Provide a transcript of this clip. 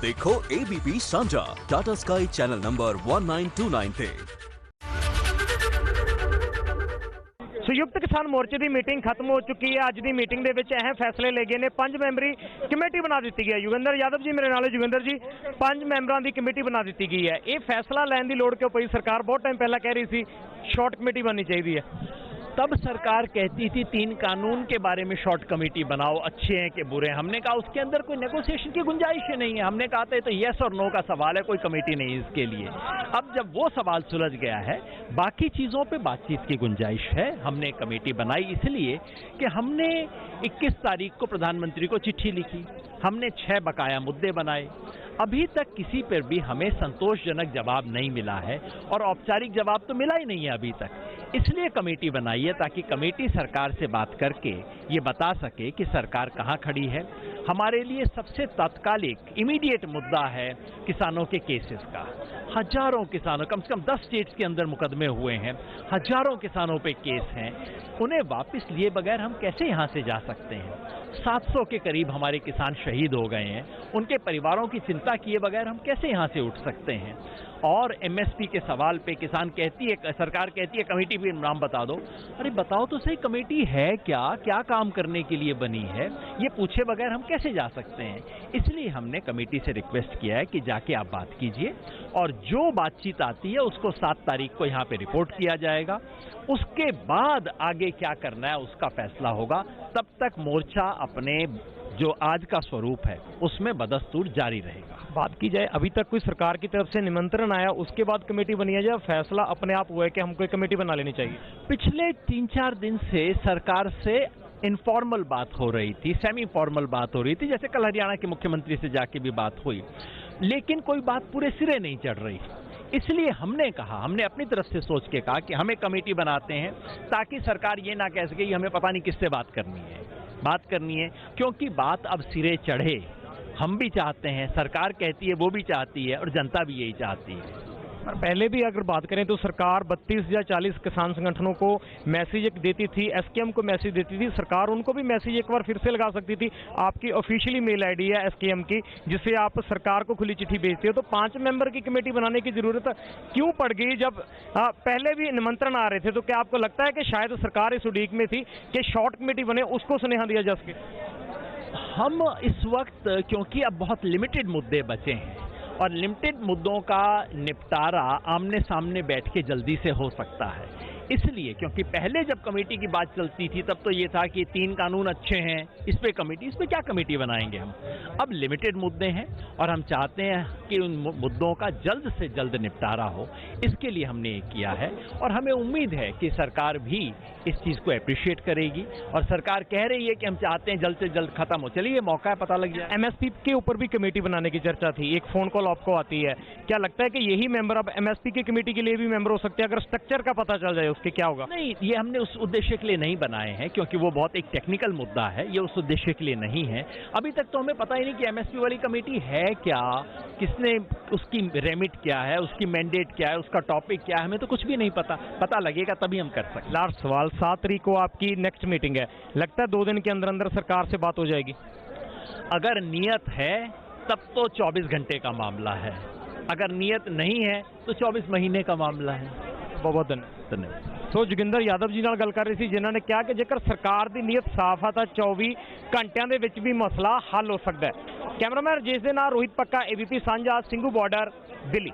देखो ABP सांझा Tata sky channel number 1929 ਤੇ। संयुक्त किसान मोर्चे की मीटिंग खत्म हो चुकी है। अज की मीटिंग के विच अहम फैसले ले गए ने। 5 मैंबरी कमेटी बना दी गई है। युगेंद्र यादव जी मेरे नाल। युगेंद्र जी, 5 मैंबरों की कमेटी बना दी गई है। ये फैसला लैन की लोड़ क्यों पई? सरकार बहुत टाइम पहला कह रही थी शॉर्ट कमेटी बननी चाहिए है। तब सरकार कहती थी 3 कानून के बारे में शॉर्ट कमेटी बनाओ, अच्छे हैं कि बुरे हैं। हमने कहा उसके अंदर कोई नेगोशिएशन की गुंजाइश ही नहीं है। हमने कहा था तो यस और नो का सवाल है, कोई कमेटी नहीं है इसके लिए। अब जब वो सवाल सुलझ गया है, बाकी चीजों पे बातचीत की गुंजाइश है। हमने कमेटी बनाई इसलिए कि हमने 21 तारीख को प्रधानमंत्री को चिट्ठी लिखी, हमने 6 बकाया मुद्दे बनाए। अभी तक किसी पर भी हमें संतोषजनक जवाब नहीं मिला है और औपचारिक जवाब तो मिला ही नहीं है अभी तक। इसलिए कमेटी बनाई है ताकि कमेटी सरकार से बात करके ये बता सके कि सरकार कहाँ खड़ी है। हमारे लिए सबसे तात्कालिक इमीडिएट मुद्दा है किसानों के केसेस का। हजारों किसानों, कम से कम 10 स्टेट्स के अंदर मुकदमे हुए हैं, हजारों किसानों पे केस हैं। उन्हें वापस लिए बगैर हम कैसे यहाँ से जा सकते हैं? 700 के करीब हमारे किसान शहीद हो गए हैं। उनके परिवारों की चिंता किए बगैर हम कैसे यहाँ से उठ सकते हैं? और MSP के सवाल पे किसान कहती है, सरकार कहती है कमेटी भी नाम बता दो। अरे बताओ तो सही, कमेटी है क्या, क्या काम करने के लिए बनी है, ये पूछे बगैर हम कैसे जा सकते हैं? इसलिए हमने कमेटी से रिक्वेस्ट किया है कि जाके आप बात कीजिए और जो बातचीत आती है उसको 7 तारीख को यहाँ पे रिपोर्ट किया जाएगा। उसके बाद आगे क्या करना है उसका फैसला होगा। तब तक मोर्चा अपने जो आज का स्वरूप है उसमें बदस्तूर जारी रहेगा। बात की जाए, अभी तक कोई सरकार की तरफ से निमंत्रण आया उसके बाद कमेटी बनी है, या फैसला अपने आप हुआ है कि हमको एक कमेटी बना लेनी चाहिए? पिछले 3-4 दिन से सरकार से इनफॉर्मल बात हो रही थी, सेमी फॉर्मल बात हो रही थी, जैसे कल हरियाणा के मुख्यमंत्री से जाके भी बात हुई, लेकिन कोई बात पूरे सिरे नहीं चढ़ रही। इसलिए हमने कहा, हमने अपनी तरफ से सोच के कहा कि हमें कमेटी बनाते हैं ताकि सरकार ये ना कह सके कि हमें पता नहीं किससे बात करनी है, क्योंकि बात अब सिरे चढ़े। हम भी चाहते हैं, सरकार कहती है वो भी चाहती है और जनता भी यही चाहती है। पर पहले भी अगर बात करें तो सरकार 32 या 40 किसान संगठनों को मैसेज देती थी, SKM को मैसेज देती थी। सरकार उनको भी मैसेज एक बार फिर से लगा सकती थी। आपकी ऑफिशियली मेल ID है SKM की, जिससे आप सरकार को खुली चिट्ठी भेजते हो। तो 5 मेंबर की कमेटी बनाने की जरूरत क्यों पड़ गई जब पहले भी निमंत्रण आ रहे थे? तो क्या आपको लगता है कि शायद सरकार इस उड़ीक में थी कि शॉर्ट कमेटी बने, उसको सुनेहा दिया जा सके? हम इस वक्त, क्योंकि अब बहुत लिमिटेड मुद्दे बचे हैं और लिमिटेड मुद्दों का निपटारा आमने सामने बैठ के जल्दी से हो सकता है, इसलिए क्योंकि पहले जब कमेटी की बात चलती थी तब तो ये था कि 3 कानून अच्छे हैं, इस पे क्या कमेटी बनाएंगे हम। अब लिमिटेड मुद्दे हैं और हम चाहते हैं कि उन मुद्दों का जल्द से जल्द निपटारा हो। इसके लिए हमने ये किया है और हमें उम्मीद है कि सरकार भी इस चीज को अप्रिशिएट करेगी। और सरकार कह रही है कि हम चाहते हैं जल्द से जल्द खत्म हो। चलिए, मौका है, पता लग जाए। MSP के ऊपर भी कमेटी बनाने की चर्चा थी, एक फोन कॉल आपको आती है, क्या लगता है कि यही मेंबर अब MSP की कमेटी के लिए भी मेंबर हो सकते हैं अगर स्ट्रक्चर का पता चल जाए उसके क्या होगा? नहीं, ये हमने उस उद्देश्य के लिए नहीं बनाए हैं, क्योंकि वो बहुत एक टेक्निकल मुद्दा है, ये उस उद्देश्य के लिए नहीं है। अभी तक तो हमें पता ही नहीं कि MSP वाली कमेटी है क्या, किसने, उसकी रेमिट क्या है, उसकी मैंडेट क्या है, उसका टॉपिक क्या है, हमें तो कुछ भी नहीं पता। पता लगेगा तभी हम कर सकते। लास्ट सवाल, 7 तारीख को आपकी नेक्स्ट मीटिंग है, लगता है 2 दिन के अंदर अंदर सरकार से बात हो जाएगी? अगर नियत है तब तो 24 घंटे का मामला है, अगर नियत नहीं है तो 24 महीने का मामला है। बहुत बहुत धन्यवाद। सो जोगिंदर यादव जी नाल गल कर रही थी, जिन्होंने कहा कि जेकर सरकार की नीयत साफ है तो 24 घंटिया के विच भी मसला हल हो सकता है। कैमरामैन राजेश के नाल रोहित पक्का, ABP सांझा, सिंघू बॉर्डर, दिल्ली।